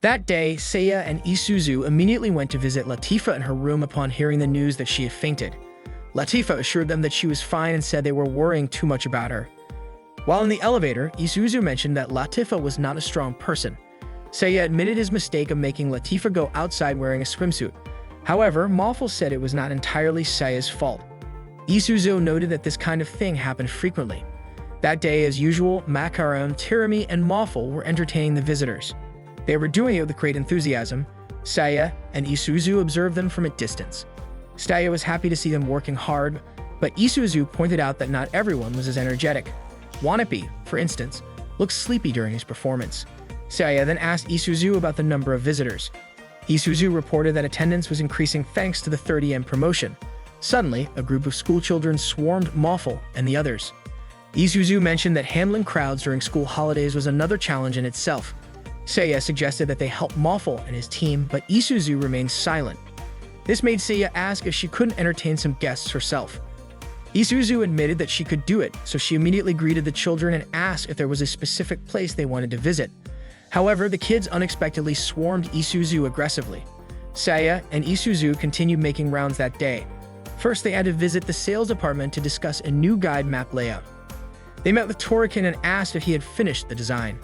That day, Seiya and Isuzu immediately went to visit Latifa in her room upon hearing the news that she had fainted. Latifa assured them that she was fine and said they were worrying too much about her. While in the elevator, Isuzu mentioned that Latifa was not a strong person. Seiya admitted his mistake of making Latifa go outside wearing a swimsuit. However, Mawful said it was not entirely Seiya's fault. Isuzu noted that this kind of thing happened frequently. That day, as usual, Makaram, Tirami, and Mawful were entertaining the visitors. They were doing it with great enthusiasm. Seiya and Isuzu observed them from a distance. Seiya was happy to see them working hard, but Isuzu pointed out that not everyone was as energetic. Wanapi, for instance, looked sleepy during his performance. Seiya then asked Isuzu about the number of visitors. Isuzu reported that attendance was increasing thanks to the 30M promotion. Suddenly, a group of schoolchildren swarmed Mawful and the others. Isuzu mentioned that handling crowds during school holidays was another challenge in itself. Seiya suggested that they help Mawful and his team, but Isuzu remained silent. This made Seiya ask if she couldn't entertain some guests herself. Isuzu admitted that she could do it, so she immediately greeted the children and asked if there was a specific place they wanted to visit. However, the kids unexpectedly swarmed Isuzu aggressively. Seiya and Isuzu continued making rounds that day. First, they had to visit the sales department to discuss a new guide map layout. They met with Toriken and asked if he had finished the design.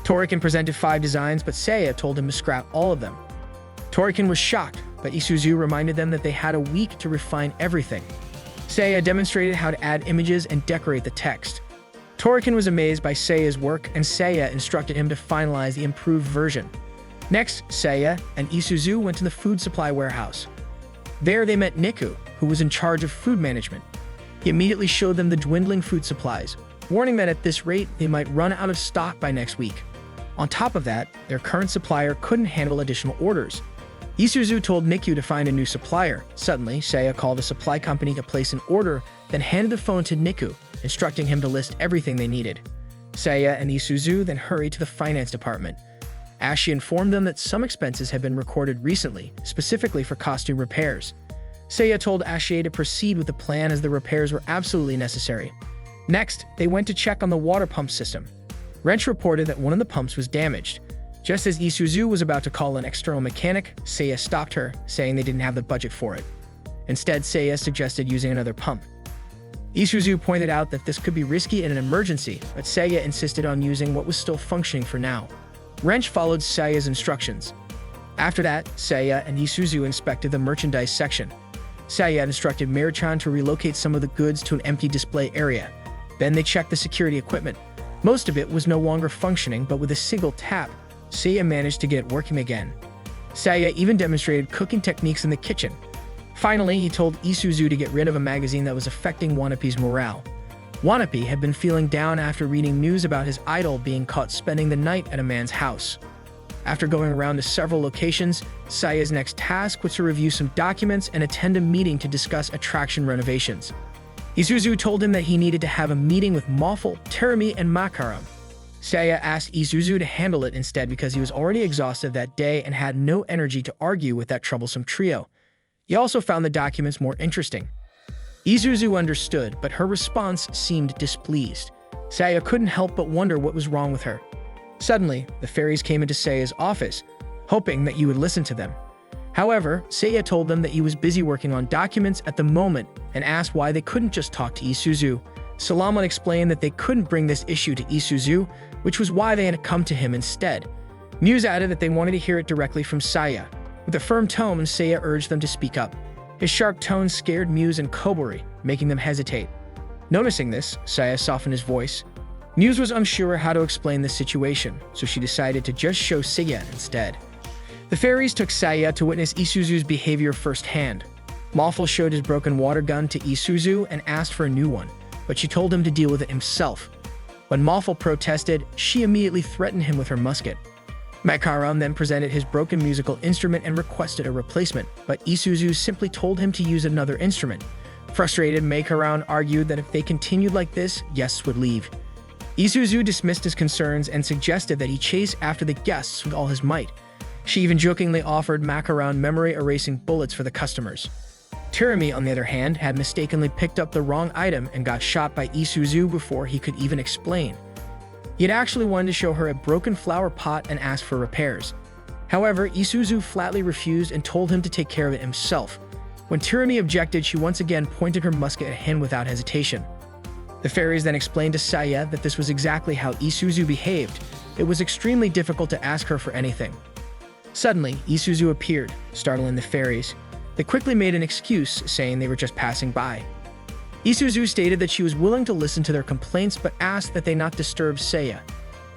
Toriken presented 5 designs, but Seiya told him to scrap all of them. Toriken was shocked, but Isuzu reminded them that they had a week to refine everything. Seiya demonstrated how to add images and decorate the text. Toriken was amazed by Seiya's work, and Seiya instructed him to finalize the improved version. Next, Seiya and Isuzu went to the food supply warehouse. There they met Niku, who was in charge of food management. He immediately showed them the dwindling food supplies, warning that at this rate they might run out of stock by next week. On top of that, their current supplier couldn't handle additional orders. Isuzu told Niku to find a new supplier. Suddenly, Seiya called the supply company to place an order, then handed the phone to Niku, instructing him to list everything they needed. Seiya and Isuzu then hurried to the finance department. As she informed them that some expenses had been recorded recently, specifically for costume repairs. Seiya told Ashie to proceed with the plan as the repairs were absolutely necessary. Next, they went to check on the water pump system. Wrench reported that one of the pumps was damaged. Just as Isuzu was about to call an external mechanic, Seiya stopped her, saying they didn't have the budget for it. Instead, Seiya suggested using another pump. Isuzu pointed out that this could be risky in an emergency, but Seiya insisted on using what was still functioning for now. Wrench followed Seiya's instructions. After that, Seiya and Isuzu inspected the merchandise section. Seiya instructed Mirachan to relocate some of the goods to an empty display area. Then they checked the security equipment. Most of it was no longer functioning, but with a single tap, Seiya managed to get it working again. Seiya even demonstrated cooking techniques in the kitchen. Finally, he told Isuzu to get rid of a magazine that was affecting Wanapi's morale. Wanapi had been feeling down after reading news about his idol being caught spending the night at a man's house. After going around to several locations, Seiya's next task was to review some documents and attend a meeting to discuss attraction renovations. Isuzu told him that he needed to have a meeting with Mawful, Terumi, and Makaram. Seiya asked Isuzu to handle it instead because he was already exhausted that day and had no energy to argue with that troublesome trio. He also found the documents more interesting. Isuzu understood, but her response seemed displeased. Seiya couldn't help but wonder what was wrong with her. Suddenly, the fairies came into Seiya's office, hoping that you would listen to them. However, Seiya told them that he was busy working on documents at the moment and asked why they couldn't just talk to Isuzu. Salaman explained that they couldn't bring this issue to Isuzu, which was why they had come to him instead. Muse added that they wanted to hear it directly from Seiya. With a firm tone, Seiya urged them to speak up. His sharp tone scared Muse and Kobori, making them hesitate. Noticing this, Seiya softened his voice. Muse was unsure how to explain the situation, so she decided to just show Seiya instead. The fairies took Seiya to witness Isuzu's behavior firsthand. Mawful showed his broken water gun to Isuzu and asked for a new one, but she told him to deal with it himself. When Mawful protested, she immediately threatened him with her musket. Makaram then presented his broken musical instrument and requested a replacement, but Isuzu simply told him to use another instrument. Frustrated, Makaram argued that if they continued like this, guests would leave. Isuzu dismissed his concerns and suggested that he chase after the guests with all his might. She even jokingly offered Makaram memory-erasing bullets for the customers. Tirami, on the other hand, had mistakenly picked up the wrong item and got shot by Isuzu before he could even explain. He had actually wanted to show her a broken flower pot and ask for repairs. However, Isuzu flatly refused and told him to take care of it himself. When Tirami objected, she once again pointed her musket at him without hesitation. The fairies then explained to Saya that this was exactly how Isuzu behaved. It was extremely difficult to ask her for anything. Suddenly, Isuzu appeared, startling the fairies. They quickly made an excuse, saying they were just passing by. Isuzu stated that she was willing to listen to their complaints but asked that they not disturb Saya.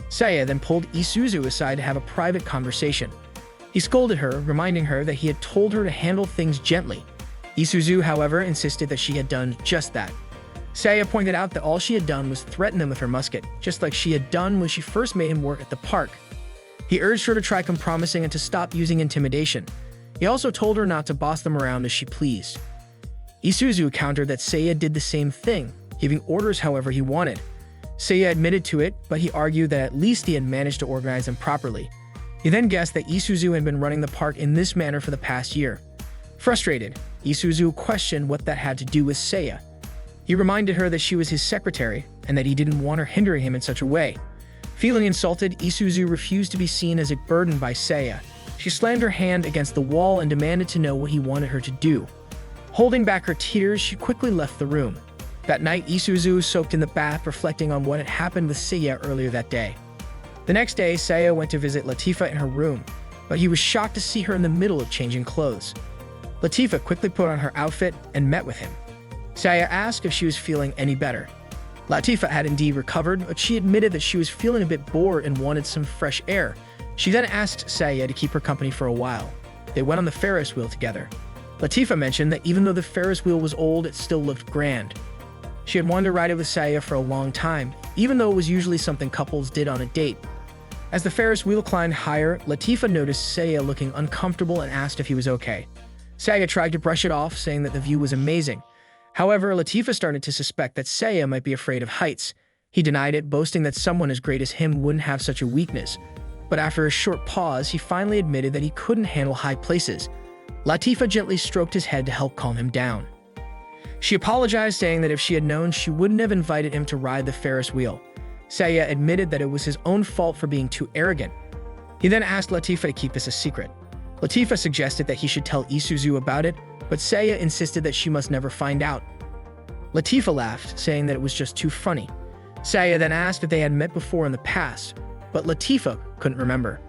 Saya then pulled Isuzu aside to have a private conversation. He scolded her, reminding her that he had told her to handle things gently. Isuzu, however, insisted that she had done just that. Saya pointed out that all she had done was threaten him with her musket, just like she had done when she first made him work at the park. He urged her to try compromising and to stop using intimidation. He also told her not to boss them around as she pleased. Isuzu countered that Saya did the same thing, giving orders however he wanted. Saya admitted to it, but he argued that at least he had managed to organize them properly. He then guessed that Isuzu had been running the park in this manner for the past year. Frustrated, Isuzu questioned what that had to do with Saya. He reminded her that she was his secretary and that he didn't want her hindering him in such a way. Feeling insulted, Isuzu refused to be seen as a burden by Saya. She slammed her hand against the wall and demanded to know what he wanted her to do. Holding back her tears, she quickly left the room. That night, Isuzu soaked in the bath, reflecting on what had happened with Saya earlier that day. The next day, Saya went to visit Latifa in her room, but he was shocked to see her in the middle of changing clothes. Latifa quickly put on her outfit and met with him. Saya asked if she was feeling any better. Latifa had indeed recovered, but she admitted that she was feeling a bit bored and wanted some fresh air. She then asked Saya to keep her company for a while. They went on the Ferris wheel together. Latifa mentioned that even though the Ferris wheel was old, it still looked grand. She had wanted to ride it with Saya for a long time, even though it was usually something couples did on a date. As the Ferris wheel climbed higher, Latifa noticed Saya looking uncomfortable and asked if he was okay. Saya tried to brush it off, saying that the view was amazing. However, Latifa started to suspect that Saya might be afraid of heights. He denied it, boasting that someone as great as him wouldn't have such a weakness. But after a short pause, he finally admitted that he couldn't handle high places. Latifa gently stroked his head to help calm him down. She apologized, saying that if she had known, she wouldn't have invited him to ride the Ferris wheel. Saya admitted that it was his own fault for being too arrogant. He then asked Latifa to keep this a secret. Latifa suggested that he should tell Isuzu about it, but Saya insisted that she must never find out. Latifa laughed, saying that it was just too funny. Saya then asked if they had met before in the past, but Latifa couldn't remember.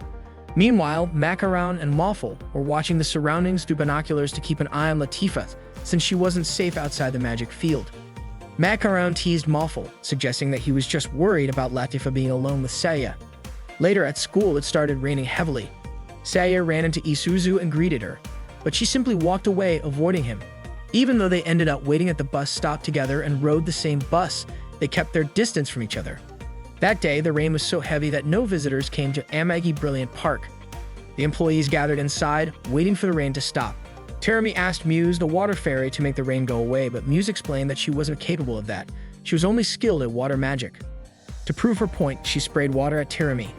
Meanwhile, Macaron and Mawful were watching the surroundings through binoculars to keep an eye on Latifa, since she wasn't safe outside the magic field. Macaron teased Mawful, suggesting that he was just worried about Latifa being alone with Saya. Later at school, it started raining heavily. Saya ran into Isuzu and greeted her, but she simply walked away, avoiding him. Even though they ended up waiting at the bus stop together and rode the same bus, they kept their distance from each other. That day, the rain was so heavy that no visitors came to Amagi Brilliant Park. The employees gathered inside, waiting for the rain to stop. Tirami asked Muse, the water fairy, to make the rain go away, but Muse explained that she wasn't capable of that. She was only skilled at water magic. To prove her point, she sprayed water at Tirami.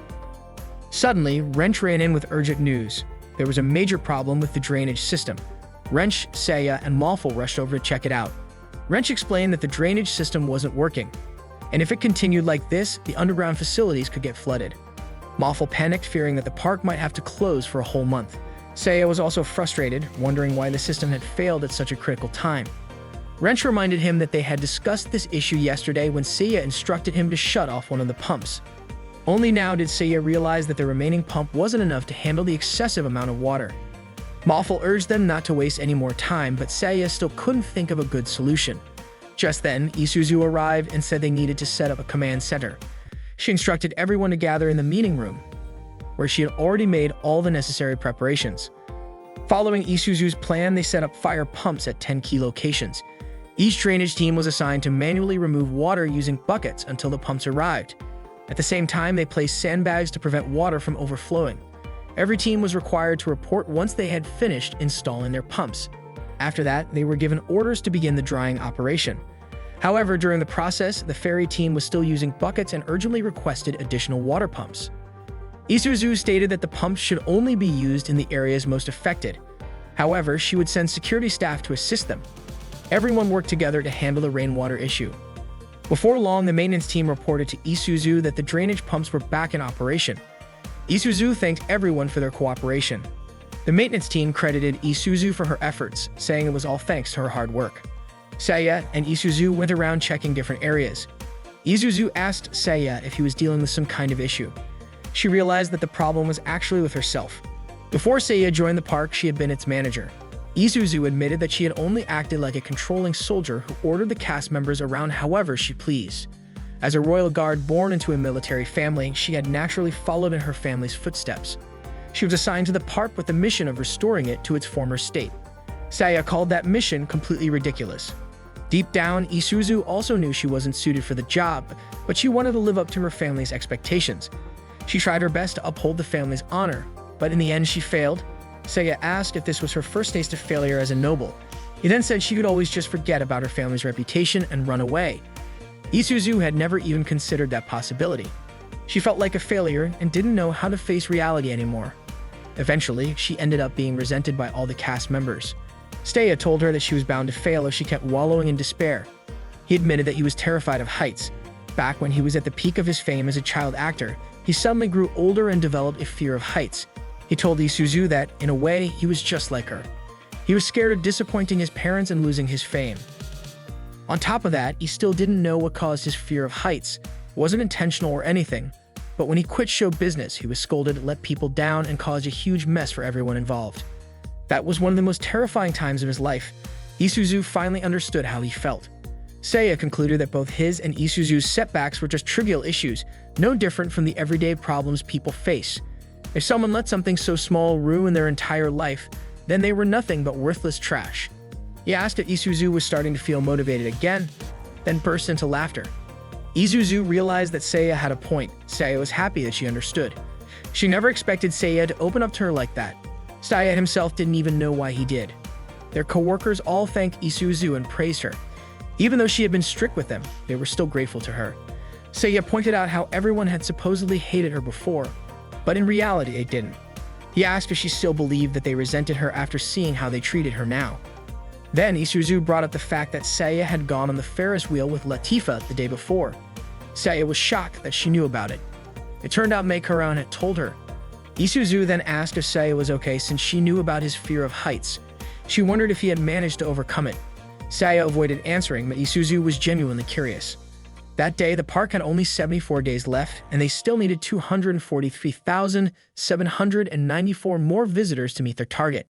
Suddenly, Wrench ran in with urgent news. There was a major problem with the drainage system. Wrench, Saya, and Mawful rushed over to check it out. Wrench explained that the drainage system wasn't working, and if it continued like this, the underground facilities could get flooded. Mawful panicked, fearing that the park might have to close for a whole month. Saya was also frustrated, wondering why the system had failed at such a critical time. Wrench reminded him that they had discussed this issue yesterday when Saya instructed him to shut off one of the pumps. Only now did Saya realize that the remaining pump wasn't enough to handle the excessive amount of water. Mawful urged them not to waste any more time, but Saya still couldn't think of a good solution. Just then, Isuzu arrived and said they needed to set up a command center. She instructed everyone to gather in the meeting room, where she had already made all the necessary preparations. Following Isuzu's plan, they set up fire pumps at 10 key locations. Each drainage team was assigned to manually remove water using buckets until the pumps arrived. At the same time, they placed sandbags to prevent water from overflowing. Every team was required to report once they had finished installing their pumps. After that, they were given orders to begin the drying operation. However, during the process, the ferry team was still using buckets and urgently requested additional water pumps. Isuzu stated that the pumps should only be used in the areas most affected. However, she would send security staff to assist them. Everyone worked together to handle the rainwater issue. Before long, the maintenance team reported to Isuzu that the drainage pumps were back in operation. Isuzu thanked everyone for their cooperation. The maintenance team credited Isuzu for her efforts, saying it was all thanks to her hard work. Seiya and Isuzu went around checking different areas. Isuzu asked Seiya if he was dealing with some kind of issue. She realized that the problem was actually with herself. Before Seiya joined the park, she had been its manager. Isuzu admitted that she had only acted like a controlling soldier who ordered the cast members around however she pleased. As a royal guard born into a military family, she had naturally followed in her family's footsteps. She was assigned to the park with the mission of restoring it to its former state. Seiya called that mission completely ridiculous. Deep down, Isuzu also knew she wasn't suited for the job, but she wanted to live up to her family's expectations. She tried her best to uphold the family's honor, but in the end she failed. Seiya asked if this was her first taste of failure as a noble. He then said she could always just forget about her family's reputation and run away. Isuzu had never even considered that possibility. She felt like a failure and didn't know how to face reality anymore. Eventually, she ended up being resented by all the cast members. Seiya told her that she was bound to fail if she kept wallowing in despair. He admitted that he was terrified of heights. Back when he was at the peak of his fame as a child actor, he suddenly grew older and developed a fear of heights. He told Isuzu that, in a way, he was just like her. He was scared of disappointing his parents and losing his fame. On top of that, he still didn't know what caused his fear of heights. It wasn't intentional or anything, but when he quit show business, he was scolded, let people down, and caused a huge mess for everyone involved. That was one of the most terrifying times of his life. Isuzu finally understood how he felt. Seiya concluded that both his and Isuzu's setbacks were just trivial issues, no different from the everyday problems people face. If someone let something so small ruin their entire life, then they were nothing but worthless trash. He asked if Isuzu was starting to feel motivated again, then burst into laughter. Isuzu realized that Seiya had a point. Seiya was happy that she understood. She never expected Seiya to open up to her like that. Seiya himself didn't even know why he did. Their co-workers all thanked Isuzu and praised her. Even though she had been strict with them, they were still grateful to her. Seiya pointed out how everyone had supposedly hated her before, but in reality they didn't. He asked if she still believed that they resented her after seeing how they treated her now. Then Isuzu brought up the fact that Seiya had gone on the Ferris wheel with Latifa the day before. Seiya was shocked that she knew about it. It turned out Maekaran had told her. Isuzu then asked if Seiya was okay since she knew about his fear of heights. She wondered if he had managed to overcome it. Seiya avoided answering, but Isuzu was genuinely curious. That day, the park had only 74 days left, and they still needed 243,794 more visitors to meet their target.